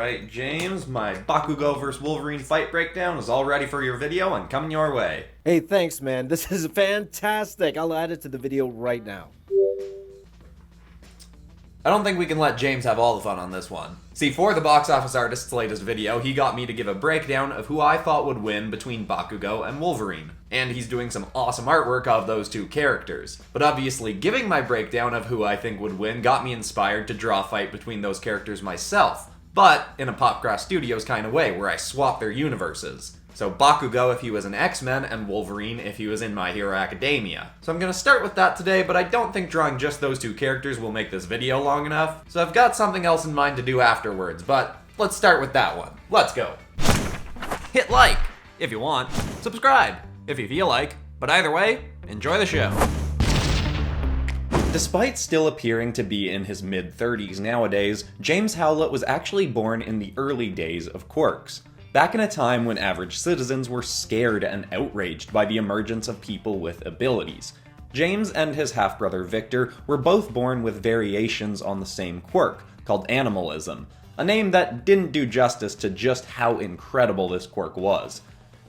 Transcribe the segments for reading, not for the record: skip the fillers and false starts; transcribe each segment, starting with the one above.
Alright, James, my Bakugo vs. Wolverine fight breakdown is all ready for your video and coming your way. Hey, thanks, man. This is fantastic. I'll add it to the video right now. I don't think we can let James have all the fun on this one. See, for the Box Office Artist's latest video, he got me to give a breakdown of who I thought would win between Bakugo and Wolverine. And he's doing some awesome artwork of those two characters. But obviously, giving my breakdown of who I think would win got me inspired to draw a fight between those characters myself. But in a PopCross Studios kind of way, where I swap their universes. So Bakugo if he was an X-Men, and Wolverine if he was in My Hero Academia. So I'm gonna start with that today, but I don't think drawing just those two characters will make this video long enough. So I've got something else in mind to do afterwards, but let's start with that one. Let's go. Hit like if you want, subscribe if you feel like, but either way, enjoy the show. Despite still appearing to be in his mid-30s nowadays, James Howlett was actually born in the early days of quirks. Back in a time when average citizens were scared and outraged by the emergence of people with abilities. James and his half-brother Victor were both born with variations on the same quirk, called animalism, a name that didn't do justice to just how incredible this quirk was.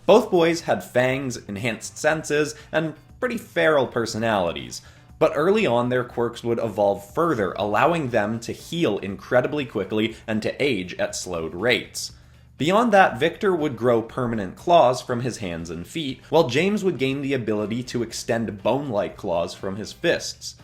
Both boys had fangs, enhanced senses, and pretty feral personalities, but early on their quirks would evolve further, allowing them to heal incredibly quickly and to age at slowed rates. Beyond that, Victor would grow permanent claws from his hands and feet, while James would gain the ability to extend bone-like claws from his fists.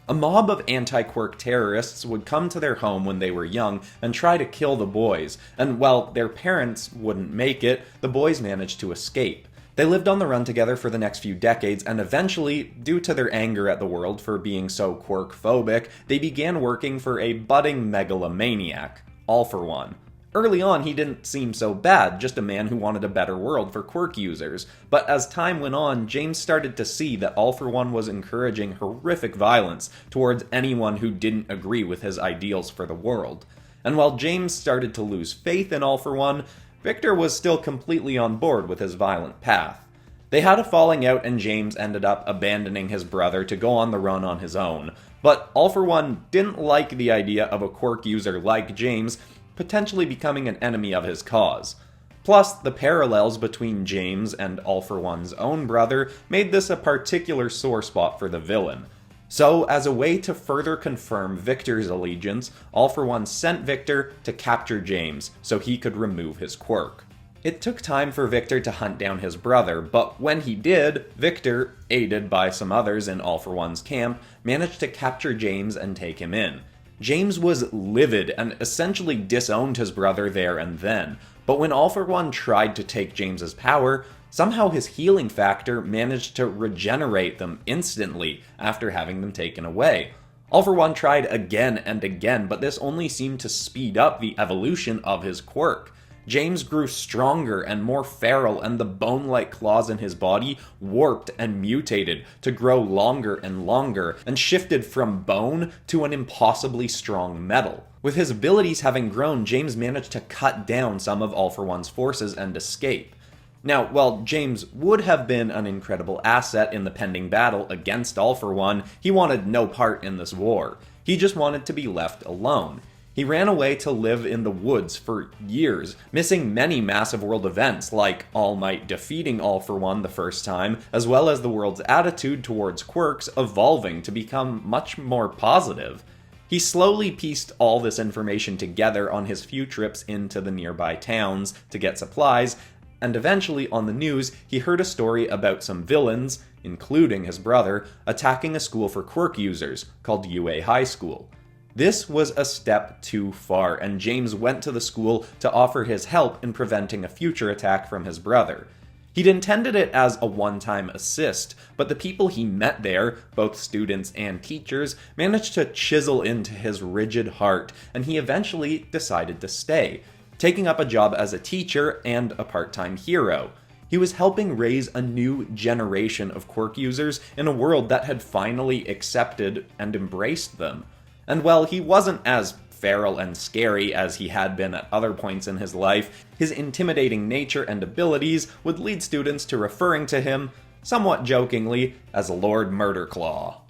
A mob of anti-quirk terrorists would come to their home when they were young and try to kill the boys, and while their parents wouldn't make it, the boys managed to escape. They lived on the run together for the next few decades, and eventually, due to their anger at the world for being so quirk-phobic, they began working for a budding megalomaniac, All For One. Early on, he didn't seem so bad, just a man who wanted a better world for quirk users. But as time went on, James started to see that All For One was encouraging horrific violence towards anyone who didn't agree with his ideals for the world. And while James started to lose faith in All For One, Victor was still completely on board with his violent path. They had a falling out and James ended up abandoning his brother to go on the run on his own. But All For One didn't like the idea of a quirk user like James potentially becoming an enemy of his cause. Plus, the parallels between James and All For One's own brother made this a particular sore spot for the villain. So, as a way to further confirm Victor's allegiance, All For One sent Victor to capture James so he could remove his quirk. It took time for Victor to hunt down his brother, but when he did, Victor, aided by some others in All For One's camp, managed to capture James and take him in. James was livid and essentially disowned his brother there and then, but when All For One tried to take James's power, somehow his healing factor managed to regenerate them instantly after having them taken away. All For One tried again and again, but this only seemed to speed up the evolution of his quirk. James grew stronger and more feral, and the bone-like claws in his body warped and mutated to grow longer and longer, and shifted from bone to an impossibly strong metal. With his abilities having grown, James managed to cut down some of All For One's forces and escape. Now, while James would have been an incredible asset in the pending battle against All For One, he wanted no part in this war. He just wanted to be left alone. He ran away to live in the woods for years, missing many massive world events like All Might defeating All For One the first time, as well as the world's attitude towards quirks evolving to become much more positive. He slowly pieced all this information together on his few trips into the nearby towns to get supplies, and eventually on the news he heard a story about some villains, including his brother, attacking a school for quirk users called UA High School. This was a step too far, and James went to the school to offer his help in preventing a future attack from his brother. He'd intended it as a one-time assist, but the people he met there, both students and teachers, managed to chisel into his rigid heart, and he eventually decided to stay, taking up a job as a teacher and a part-time hero. He was helping raise a new generation of quirk users in a world that had finally accepted and embraced them. And while he wasn't as feral and scary as he had been at other points in his life, his intimidating nature and abilities would lead students to referring to him, somewhat jokingly, as Lord Murderclaw.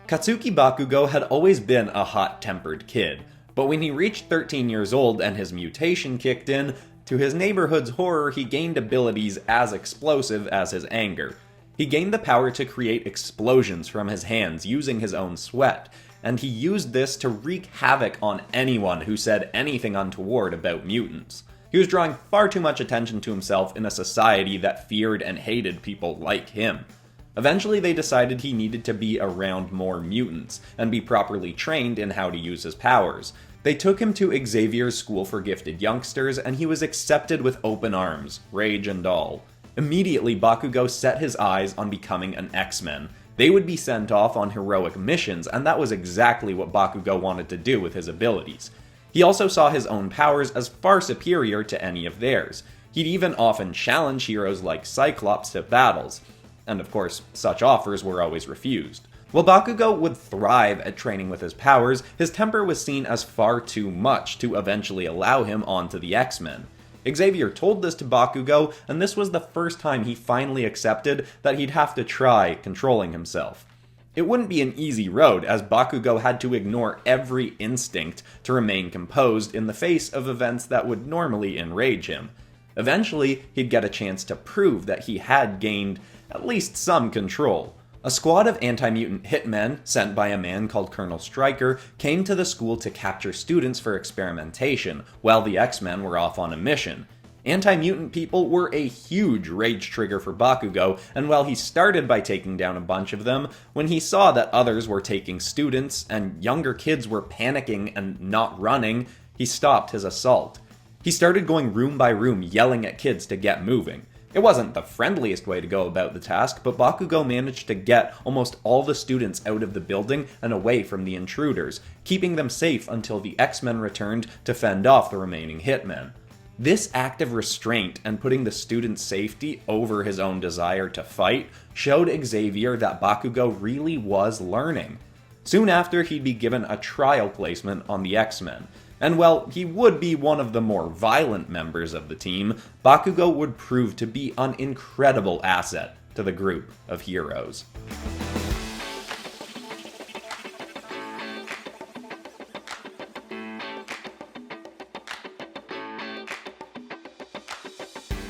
Katsuki Bakugo had always been a hot-tempered kid, but when he reached 13 years old and his mutation kicked in, to his neighborhood's horror he gained abilities as explosive as his anger. He gained the power to create explosions from his hands using his own sweat, and he used this to wreak havoc on anyone who said anything untoward about mutants. He was drawing far too much attention to himself in a society that feared and hated people like him. Eventually they decided he needed to be around more mutants, and be properly trained in how to use his powers. They took him to Xavier's School for Gifted Youngsters, and he was accepted with open arms, rage and all. Immediately, Bakugo set his eyes on becoming an X-Men. They would be sent off on heroic missions, and that was exactly what Bakugo wanted to do with his abilities. He also saw his own powers as far superior to any of theirs. He'd even often challenge heroes like Cyclops to battles, and of course, such offers were always refused. While Bakugo would thrive at training with his powers, his temper was seen as far too much to eventually allow him onto the X-Men. Xavier told this to Bakugo, and this was the first time he finally accepted that he'd have to try controlling himself. It wouldn't be an easy road, as Bakugo had to ignore every instinct to remain composed in the face of events that would normally enrage him. Eventually, he'd get a chance to prove that he had gained at least some control. A squad of anti-mutant hitmen, sent by a man called Colonel Stryker, came to the school to capture students for experimentation, while the X-Men were off on a mission. Anti-mutant people were a huge rage trigger for Bakugo, and while he started by taking down a bunch of them, when he saw that others were taking students, and younger kids were panicking and not running, he stopped his assault. He started going room by room yelling at kids to get moving. It wasn't the friendliest way to go about the task, but Bakugo managed to get almost all the students out of the building and away from the intruders, keeping them safe until the X-Men returned to fend off the remaining hitmen. This act of restraint and putting the students' safety over his own desire to fight showed Xavier that Bakugo really was learning. Soon after, he'd be given a trial placement on the X-Men. And while he would be one of the more violent members of the team, Bakugo would prove to be an incredible asset to the group of heroes.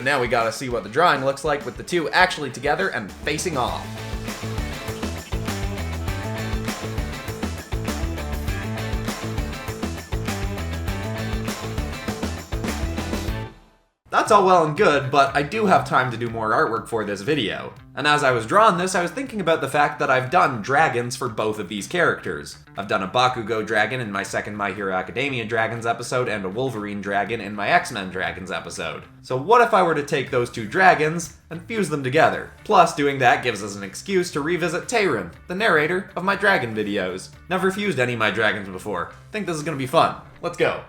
Now we gotta see what the drawing looks like with the two actually together and facing off. That's all well and good, but I do have time to do more artwork for this video. And as I was drawing this, I was thinking about the fact that I've done dragons for both of these characters. I've done a Bakugo dragon in my second My Hero Academia Dragons episode, and a Wolverine dragon in my X-Men Dragons episode. So what if I were to take those two dragons and fuse them together? Plus, doing that gives us an excuse to revisit Tayrun, the narrator of my dragon videos. Never fused any of my dragons before. Think this is gonna be fun. Let's go.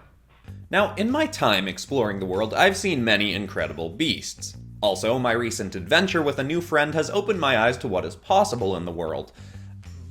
Now, in my time exploring the world, I've seen many incredible beasts. Also, my recent adventure with a new friend has opened my eyes to what is possible in the world.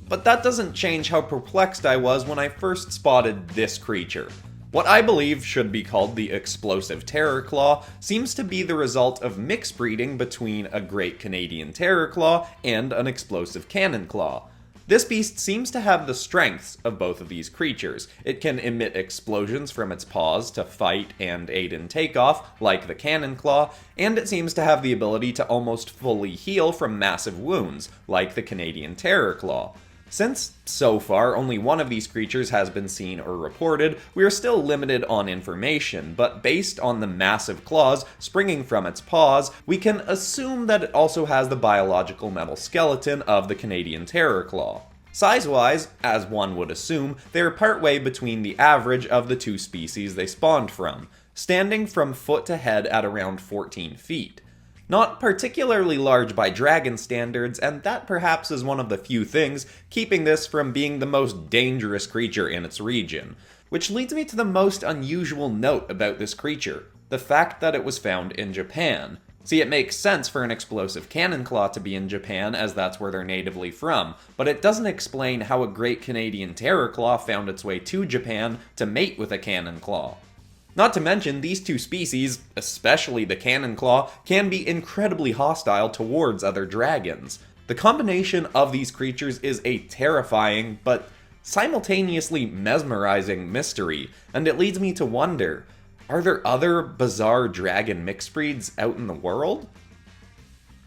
But that doesn't change how perplexed I was when I first spotted this creature. What I believe should be called the explosive terror claw seems to be the result of mixed breeding between a great Canadian terror claw and an explosive cannon claw. This beast seems to have the strengths of both of these creatures. It can emit explosions from its paws to fight and aid in takeoff, like the cannon claw, and it seems to have the ability to almost fully heal from massive wounds, like the Canadian terror claw. Since, so far, only one of these creatures has been seen or reported, we are still limited on information, but based on the massive claws springing from its paws, we can assume that it also has the biological metal skeleton of the Canadian terror claw. Size-wise, as one would assume, they are partway between the average of the two species they spawned from, standing from foot to head at around 14 feet. Not particularly large by dragon standards, and that perhaps is one of the few things keeping this from being the most dangerous creature in its region. Which leads me to the most unusual note about this creature, the fact that it was found in Japan. See, it makes sense for an explosive cannon claw to be in Japan, as that's where they're natively from, but it doesn't explain how a great Canadian terror claw found its way to Japan to mate with a cannon claw. Not to mention, these two species, especially the cannon claw, can be incredibly hostile towards other dragons. The combination of these creatures is a terrifying, but simultaneously mesmerizing mystery, and it leads me to wonder, are there other bizarre dragon mixed breeds out in the world?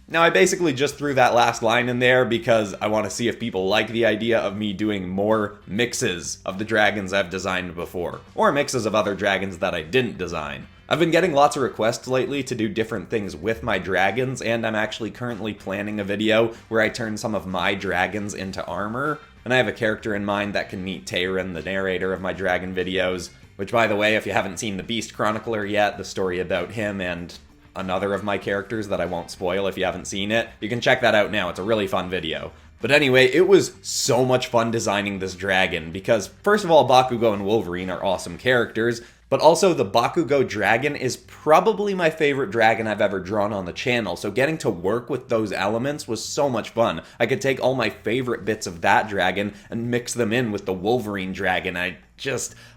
Now, I basically just threw that last line in there because I want to see if people like the idea of me doing more mixes of the dragons I've designed before, or mixes of other dragons that I didn't design. I've been getting lots of requests lately to do different things with my dragons, and I'm actually currently planning a video where I turn some of my dragons into armor, and I have a character in mind that can meet Tayrun, the narrator of my dragon videos, which, by the way, if you haven't seen The Beast Chronicler yet, the story about him and another of my characters that I won't spoil if you haven't seen it, you can check that out now. It's a really fun video. But anyway, it was so much fun designing this dragon because, first of all, Bakugo and Wolverine are awesome characters, but also the Bakugo Dragon is probably my favorite dragon I've ever drawn on the channel, so getting to work with those elements was so much fun. I could take all my favorite bits of that dragon and mix them in with the Wolverine dragon. I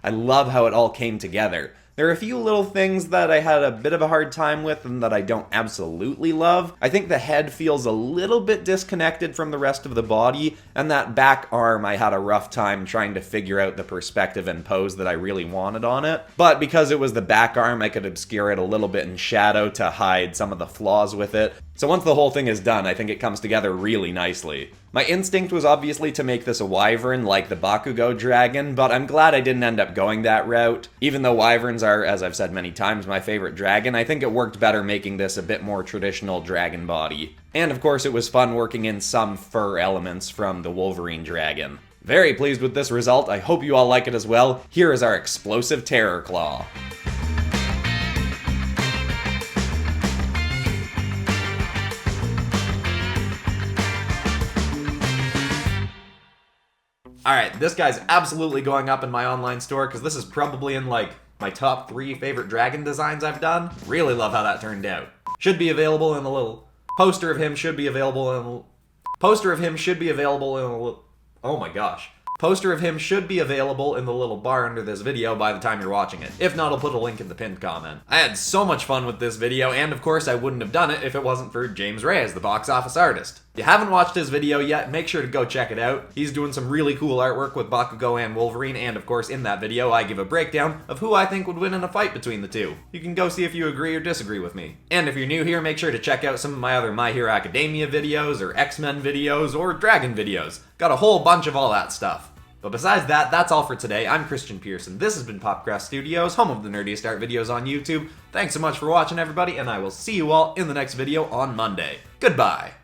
love how it all came together. There are a few little things that I had a bit of a hard time with and that I don't absolutely love. I think the head feels a little bit disconnected from the rest of the body, and that back arm I had a rough time trying to figure out the perspective and pose that I really wanted on it. But because it was the back arm, I could obscure it a little bit in shadow to hide some of the flaws with it. So once the whole thing is done, I think it comes together really nicely. My instinct was obviously to make this a wyvern like the Bakugo dragon, but I'm glad I didn't end up going that route. Even though wyverns are, as I've said many times, my favorite dragon, I think it worked better making this a bit more traditional dragon body. And of course it was fun working in some fur elements from the Wolverine dragon. Very pleased with this result, I hope you all like it as well. Here is our explosive terror claw. Alright, this guy's absolutely going up in my online store because this is probably in like my top 3 favorite dragon designs I've done. Really love how that turned out. Should be available in the little poster of him should be available in oh my gosh. Poster of him should be available in the little bar under this video by the time you're watching it. If not, I'll put a link in the pinned comment. I had so much fun with this video, and of course I wouldn't have done it if it wasn't for James Raiz, the box office artist. If you haven't watched his video yet, make sure to go check it out. He's doing some really cool artwork with Bakugo and Wolverine, and of course in that video I give a breakdown of who I think would win in a fight between the two. You can go see if you agree or disagree with me. And if you're new here, make sure to check out some of my other My Hero Academia videos, or X-Men videos, or Dragon videos. Got a whole bunch of all that stuff. But besides that, that's all for today. I'm Christian Pearson. This has been PopCross Studios, home of the nerdiest art videos on YouTube. Thanks so much for watching, everybody, and I will see you all in the next video on Monday. Goodbye!